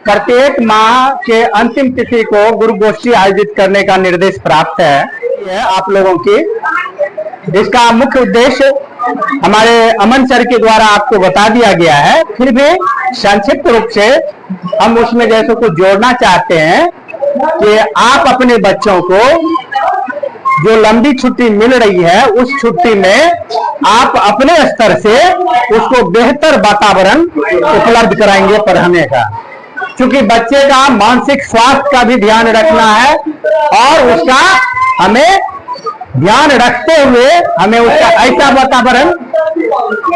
प्रत्येक माह के अंतिम तिथि को गुरु गोष्ठी आयोजित करने का निर्देश प्राप्त है आप लोगों की। इसका मुख्य उद्देश्य हमारे अमन सर के द्वारा आपको बता दिया गया है, फिर भी संक्षिप्त रूप से हम उसमें जैसे कुछ जोड़ना चाहते हैं कि आप अपने बच्चों को जो लंबी छुट्टी मिल रही है उस छुट्टी में आप अपने स्तर से उसको बेहतर वातावरण उपलब्ध कराएंगे पढ़ने का, क्योंकि बच्चे का मानसिक स्वास्थ्य का भी ध्यान रखना है और उसका हमें ध्यान रखते हुए हमें उसका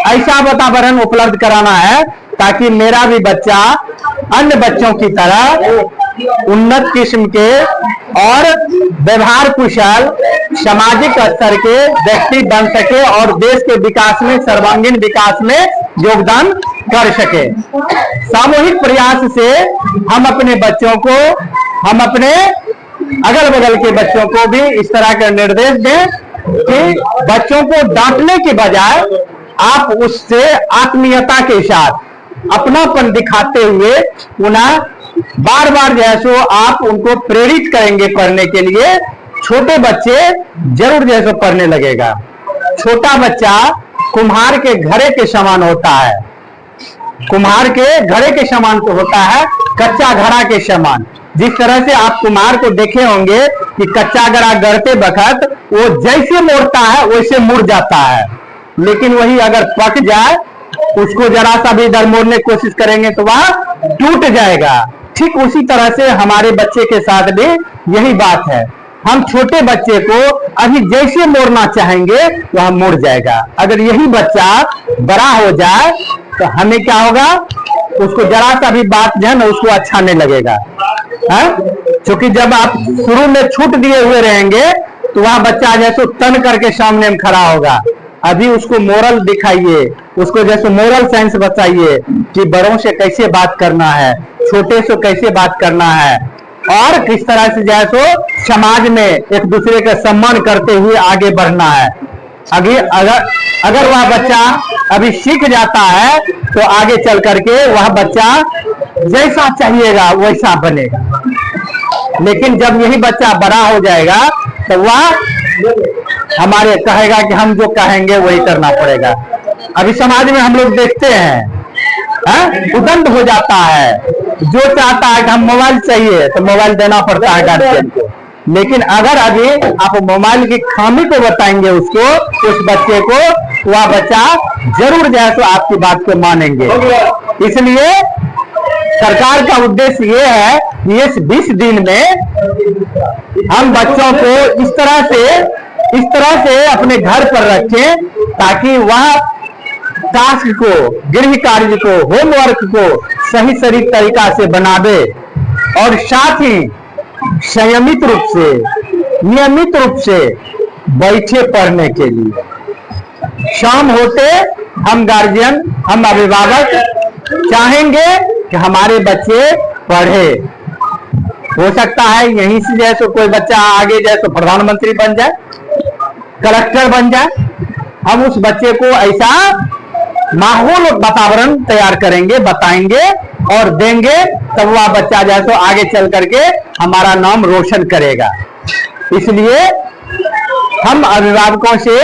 ऐसा वातावरण उपलब्ध कराना है ताकि मेरा भी बच्चा अन्य बच्चों की तरह उन्नत किस्म के और व्यवहार कुशल सामाजिक स्तर के व्यक्ति बन सके और देश के विकास में सर्वांगीण विकास में योगदान कर सके। सामूहिक प्रयास से हम अपने बच्चों को, हम अपने अगल बगल के बच्चों को भी इस तरह का निर्देश दें कि बच्चों को डांटने के बजाय आप उससे आत्मीयता के साथ अपनापन दिखाते हुए उन्हें बार बार जैसो आप उनको प्रेरित करेंगे पढ़ने के लिए। छोटे बच्चे जरूर जैसो पढ़ने लगेगा। छोटा बच्चा कुम्हार के घड़े के समान होता है, कुम्हार के घड़े के समान तो होता है, कच्चा घड़ा के समान। जिस तरह से आप कुम्हार को देखे होंगे कि कच्चा घड़ा गढ़ते वक्त वो जैसे मोड़ता है वैसे मुड़ जाता है, लेकिन वही अगर पक जाए उसको जरा सा भी इधर मोड़ने की कोशिश करेंगे तो वह टूट जाएगा। ठीक उसी तरह से हमारे बच्चे के साथ भी यही बात है। हम छोटे बच्चे को अभी जैसे मोड़ना चाहेंगे वह मुड़ जाएगा। अगर यही बच्चा बड़ा हो जाए तो हमें क्या होगा, उसको जरा सा भी बात जो है ना उसको अच्छा नहीं लगेगा, क्योंकि जब आप शुरू में छूट दिए हुए रहेंगे तो वह बच्चा जैसे तन करके सामने में खड़ा होगा। अभी उसको मोरल दिखाइए, उसको जैसे मोरल साइंस बताइए कि बड़ों से कैसे बात करना है, छोटे से कैसे बात करना है और किस तरह से जैसो समाज में एक दूसरे का सम्मान करते हुए आगे बढ़ना है। अगर वह बच्चा अभी सीख जाता है तो आगे चल करके वह बच्चा जैसा चाहिएगा वैसा बनेगा। लेकिन जब यही बच्चा बड़ा हो जाएगा तो वह हमारे कहेगा कि हम जो कहेंगे वही करना पड़ेगा। अभी समाज में हम लोग देखते हैं उदंड हो जाता है, जो चाहता है कि हम मोबाइल चाहिए तो मोबाइल देना पड़ता है गार्जियन को। लेकिन अगर अभी आप मोबाइल की खामी को बताएंगे उसको, उस बच्चे को, वह बच्चा जरूर जो है तो आपकी बात को मानेंगे। इसलिए सरकार का उद्देश्य ये है कि इस 20 दिन में हम बच्चों को इस तरह से अपने घर पर रखें ताकि वह टास्क को, गृह कार्य को, होमवर्क को सही तरीका से बनावे और साथ ही संयमित रूप से, नियमित रूप से बैठे पढ़ने के लिए। शाम होते हम गार्जियन, हम अभिभावक चाहेंगे कि हमारे बच्चे पढ़े। हो सकता है यहीं से जैसे कोई बच्चा आगे जैसे प्रधानमंत्री बन जाए, कलेक्टर बन जाए। हम उस बच्चे को ऐसा माहौल वातावरण तैयार करेंगे, बताएंगे और देंगे, तब वह बच्चा जैसे आगे चल करके हमारा नाम रोशन करेगा। इसलिए हम अभिभावकों से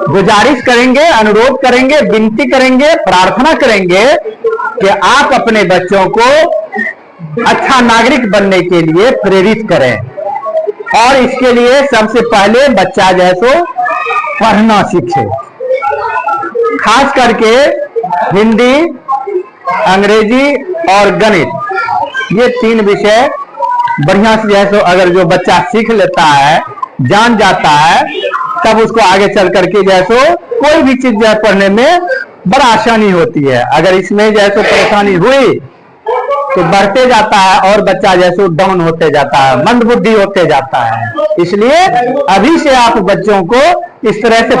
गुजारिश करेंगे, अनुरोध करेंगे, विनती करेंगे, प्रार्थना करेंगे कि आप अपने बच्चों को अच्छा नागरिक बनने के लिए प्रेरित करें। और इसके लिए सबसे पहले बच्चा जैसो पढ़ना सीखे, खास करके हिंदी, अंग्रेजी और गणित, ये 3 विषय बढ़िया से जैसो अगर जो बच्चा सीख लेता है, जान जाता है, तब उसको आगे चल करके जैसो कोई भी चीज पढ़ने में बड़ा आसानी होती है। अगर इसमें जैसो परेशानी हुई तो बढ़ते जाता है और बच्चा जैसे डाउन होते जाता है, मंद बुद्धि होते जाता है। इसलिए अभी से आप बच्चों को इस तरह से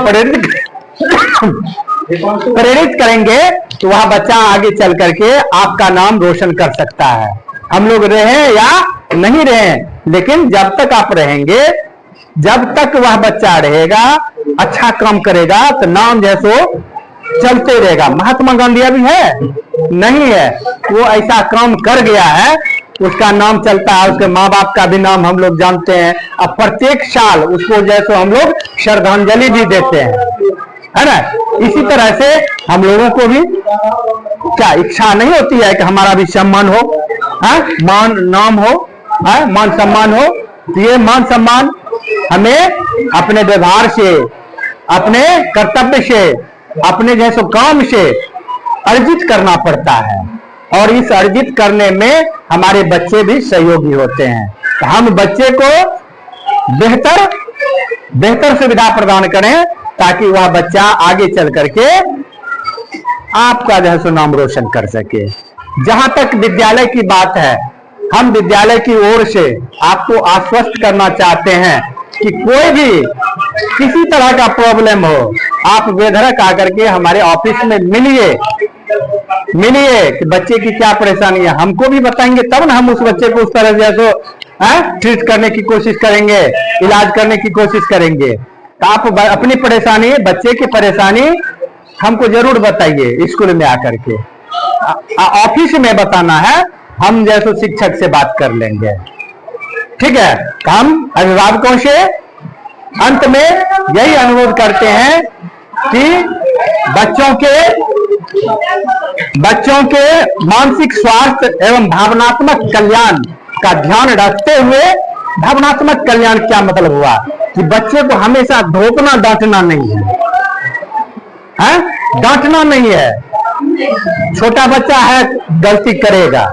प्रेरित करेंगे तो वह बच्चा आगे चल करके आपका नाम रोशन कर सकता है। हम लोग रहे या नहीं रहे, लेकिन जब तक आप रहेंगे, जब तक वह बच्चा रहेगा, अच्छा काम करेगा तो नाम जैसो चलते रहेगा। महात्मा गांधी अभी है नहीं है, वो ऐसा काम कर गया है, उसका नाम चलता है, उसके माँ बाप का भी नाम हम लोग जानते हैं। अब प्रत्येक साल उसको जैसे हम लोग श्रद्धांजलि भी देते हैं, है ना। इसी तरह से हम लोगों को भी क्या इच्छा नहीं होती है कि हमारा भी सम्मान हो, है? मान नाम हो, है? मान सम्मान हो। तो ये मान सम्मान हमें अपने व्यवहार से, अपने कर्तव्य से, अपने जैसे काम से अर्जित करना पड़ता है, और इस अर्जित करने में हमारे बच्चे भी सहयोगी होते हैं। तो हम बच्चे को बेहतर सुविधा प्रदान करें ताकि वह बच्चा आगे चल करके आपका जो है सो नाम रोशन कर सके। जहां तक विद्यालय की बात है, हम विद्यालय की ओर से आपको आश्वस्त करना चाहते हैं कि कोई भी किसी तरह का प्रॉब्लम हो, आप बेधड़क आकर के हमारे ऑफिस में मिलिए कि बच्चे की क्या परेशानी है, हमको भी बताएंगे, तब ना हम उस बच्चे को उस तरह जैसे ट्रीट करने की कोशिश करेंगे, इलाज करने की कोशिश करेंगे। तो आप अपनी परेशानी, बच्चे की परेशानी हमको जरूर बताइए, स्कूल में आकर के। ऑफिस में बताना है, हम जैसे शिक्षक से बात कर लेंगे, ठीक है। हम अभिभावकों से अंत में यही अनुरोध करते हैं कि बच्चों के मानसिक स्वास्थ्य एवं भावनात्मक कल्याण का ध्यान रखते हुए, भावनात्मक कल्याण क्या मतलब हुआ कि बच्चे को हमेशा धोखना डांटना नहीं है, डांटना नहीं है। छोटा बच्चा है, गलती करेगा,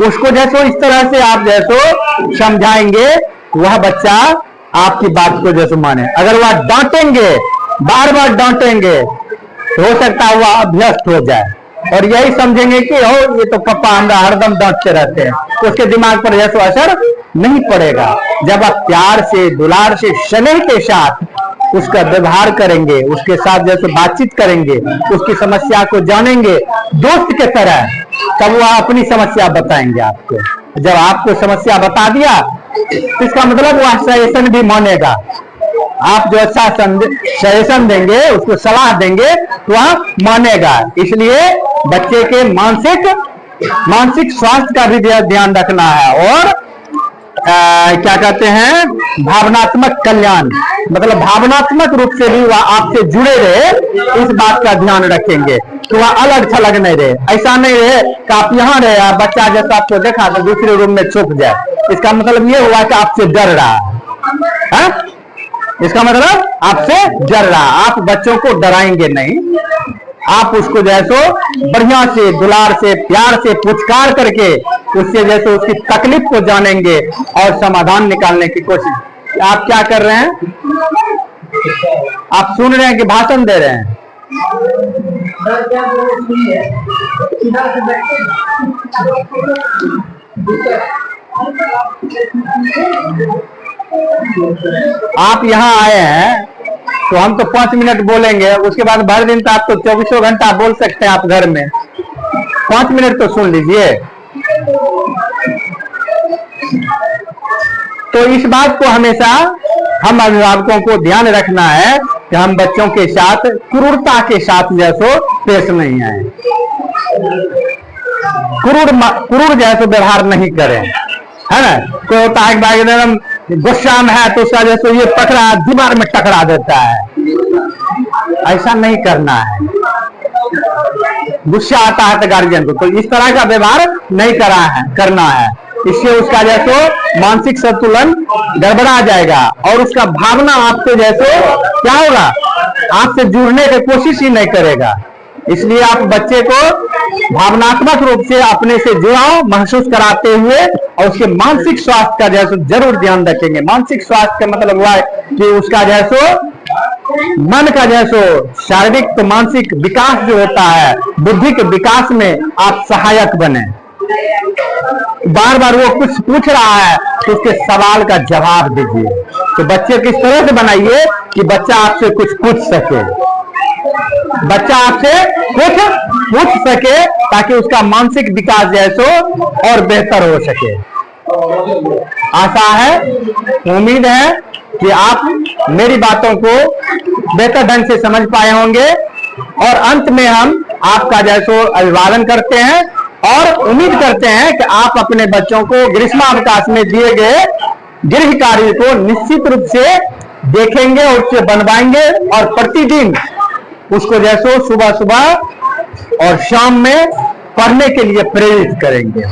उसको जैसो इस तरह से आप जैसो समझाएंगे, वह बच्चा आपकी बात को जैसे माने। अगर वह डांटेंगे, बार बार डांटेंगे, तो हो सकता है वह अभ्यस्त हो जाए और यही समझेंगे कि हो ये तो पापा हमरा हरदम डांटते रहते हैं, तो उसके दिमाग पर जैसे असर नहीं पड़ेगा। जब आप प्यार से, दुलार से, स्नेह के साथ उसका व्यवहार करेंगे, उसके साथ जैसे बातचीत करेंगे, उसकी समस्या को जानेंगे दोस्त के तरह, तब वह अपनी समस्या बताएंगे आपको। जब आपको समस्या बता दिया तो इसका मतलब वह सजेशन भी मानेगा। आप जो अच्छा सजेशन देंगे, उसको सलाह देंगे, तो वह मानेगा। इसलिए बच्चे के मानसिक स्वास्थ्य का भी ध्यान रखना है, और क्या कहते हैं, भावनात्मक कल्याण, मतलब भावनात्मक रूप से भी वह आपसे जुड़े रहे, इस बात का ध्यान रखेंगे कि वह अलग थलग नहीं रहे। ऐसा नहीं रहे कि आप यहाँ रहे, बच्चा जैसा आपको देखा तो दूसरे रूम में छुप जाए, इसका मतलब ये हुआ कि आपसे डर रहा है। इसका मतलब आपसे डर रहा। आप बच्चों को डराएंगे नहीं, आप उसको जैसो बढ़िया से, दुलार से, प्यार से पुचकार करके उससे जैसे उसकी तकलीफ को जानेंगे और समाधान निकालने की कोशिश। आप क्या कर रहे हैं? आप सुन रहे हैं कि भाषण दे रहे हैं? आप यहाँ आए हैं तो हम तो 5 मिनट बोलेंगे, उसके बाद भर दिन तो आप तो 24 घंटा बोल सकते हैं आप घर में। 5 मिनट तो सुन लीजिए। तो इस बात को हमेशा हम अभिभावकों को ध्यान रखना है कि हम बच्चों के साथ क्रूरता के साथ जैसो पेश नहीं आए, क्रूर जैसे व्यवहार नहीं करें, है ना। तो होता है एकदम गुस्सा में है तो उसका जैसे ये पकड़ा दीवार में टकरा देता है, ऐसा नहीं करना है। गुस्सा आता है तो गार्जियन को, तो इस तरह का व्यवहार नहीं करना है। इससे उसका जैसो मानसिक संतुलन गड़बड़ा जाएगा और उसका भावना आपसे जैसे क्या होगा, आपसे जुड़ने की कोशिश ही नहीं करेगा। इसलिए आप बच्चे को भावनात्मक रूप से अपने से जुड़ाव महसूस कराते हुए और उसके मानसिक स्वास्थ्य का जैसो जरूर ध्यान रखेंगे। मानसिक स्वास्थ्य का मतलब हुआ कि उसका जैसो मन का जैसो शारीरिक तो मानसिक विकास जो होता है, बुद्धि के विकास में आप सहायक बने। बार बार वो कुछ पूछ रहा है तो उसके सवाल का जवाब दीजिए। तो बच्चे किस तरह से बनाइए कि बच्चा आपसे कुछ पूछ सके, बच्चा आपसे कुछ पूछ सके ताकि उसका मानसिक विकास जैसो और बेहतर हो सके। आशा है, उम्मीद है कि आप मेरी बातों को बेहतर ढंग से समझ पाए होंगे और अंत में हम आपका जैसो अभिवादन करते हैं और उम्मीद करते हैं कि आप अपने बच्चों को ग्रीष्मावकाश में दिए गए गृह कार्य को निश्चित रूप से देखेंगे और उससे बनवाएंगे और प्रतिदिन उसको जैसो सुबह सुबह और शाम में पढ़ने के लिए प्रेरित करेंगे।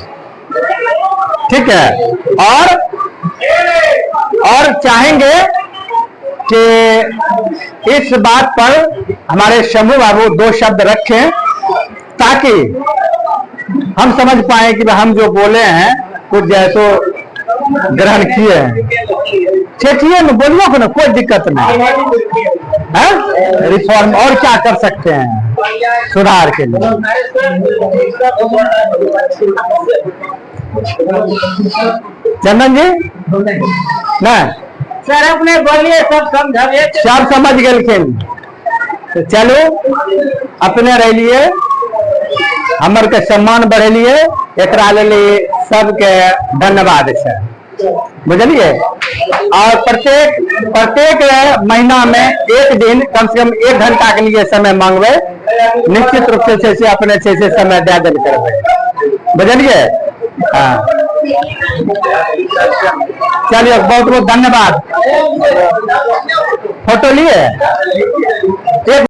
ठीक है। और चाहेंगे कि इस बात पर हमारे शंभू बाबू 2 शब्द रखें ताकि हम समझ पाए कि हम जो बोले हैं कुछ जैसो ग्रहण किए हैं। ठेठिए में बोलियो को ना कोई दिक्कत नहीं है। रिफॉर्म और क्या कर सकते हैं सुधार के लिए। चंदन जी ना सर अपने बोलिए, सब समझ गए। तो चलो अपने रह लिए हमर के सम्मान बढ़ेलिए, एकरा लिए सबके धन्यवाद सर, बुझलिए। और प्रत्येक महीना में एक दिन कम से कम 1 घंटा के लिए समय मांगबे, निश्चित रूप से अपने से समय दे देल करबे, बुझलिए। हाँ चलिए बहुत बहुत धन्यवाद। फोटो लिए एक